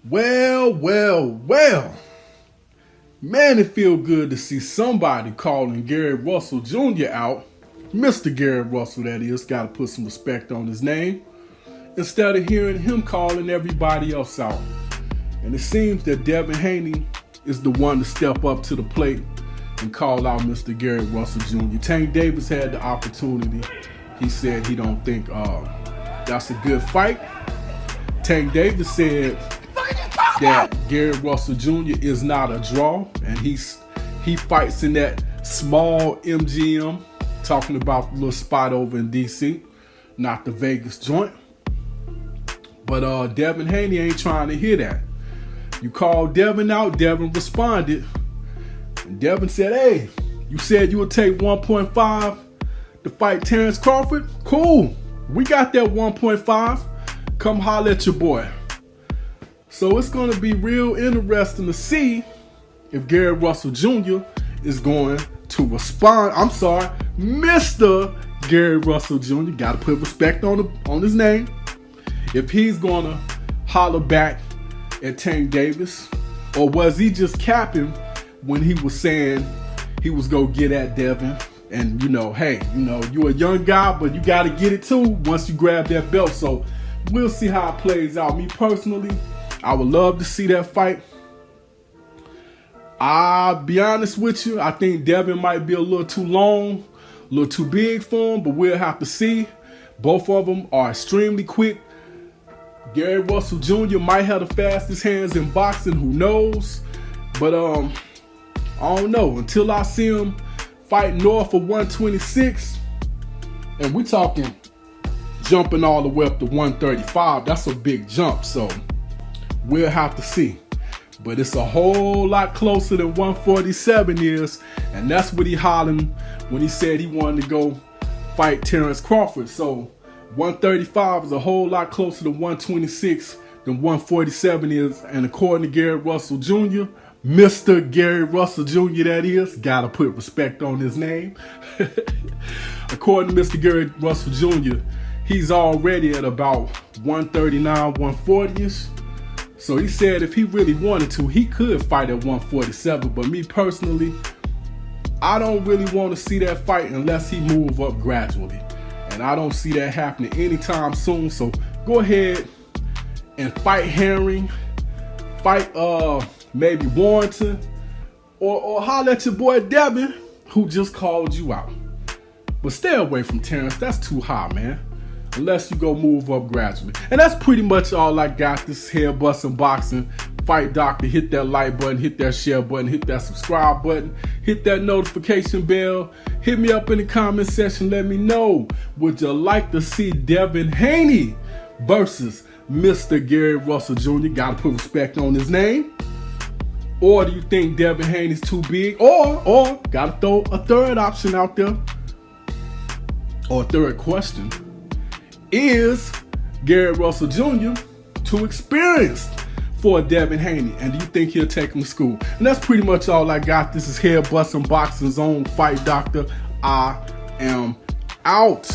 Well. Man, it feel good to see somebody calling Gary Russell Jr. out. Mr. Gary Russell, that is. Got to put some respect on his name. Instead of hearing him calling everybody else out. And it seems that Devin Haney is the one to step up to the plate and call out Mr. Gary Russell Jr. Tank Davis had the opportunity. He said he don't think that's a good fight. Tank Davis said that Gary Russell Jr. is not a draw, and he fights in that small MGM, talking about the little spot over in DC, not the Vegas joint. But Devin Haney ain't trying to hear that. You called Devin out, Devin responded, and Devin said, hey, you said you would take 1.5 to fight Terence Crawford? Cool, we got that 1.5. Come holler at your boy. So it's going to be real interesting to see if Gary Russell Jr. is going to respond. I'm sorry, Mr. Gary Russell Jr. Got to put respect on his name. If he's going to holler back at Tank Davis, or was he just capping when he was saying he was going to get at Devin? And, hey, you're a young guy, but you got to get it too once you grab that belt. So we'll see how it plays out. Me personally, I would love to see that fight. I'll be honest with you, I think Devin might be a little too long, a little too big for him, but we'll have to see. Both of them are extremely quick. Gary Russell Jr. might have the fastest hands in boxing, who knows? But I don't know. Until I see him fight north of 126, and we're talking jumping all the way up to 135, that's a big jump, so we'll have to see. But it's a whole lot closer than 147 is, and that's what he hollering when he said he wanted to go fight Terence Crawford. So 135 is a whole lot closer to 126 than 147 is, and according to Gary Russell Jr., Mr. Gary Russell Jr. that is, gotta put respect on his name. According to Mr. Gary Russell Jr., he's already at about 139, 140-ish. So he said if he really wanted to, he could fight at 147. But me personally, I don't really want to see that fight unless he move up gradually. And I don't see that happening anytime soon. So go ahead and fight Herring, fight maybe Warrington, or holler at your boy Devin, who just called you out. But stay away from Terence. That's too high, man. Unless you go move up gradually. And that's pretty much all I got. This is Head Bustin' Boxing. Fight Doctor. Hit that like button, hit that share button, hit that subscribe button, hit that notification bell. Hit me up in the comment section. Let me know, would you like to see Devin Haney versus Mr. Gary Russell Jr.? Gotta put respect on his name. Or do you think Devin Haney's too big? Or gotta throw a third option out there, or a third question. Is Gary Russell Jr. too experienced for Devin Haney? And do you think he'll take him to school? And that's pretty much all I got. This is Head Bustin' Boxing's own Fight Doctor. I am out.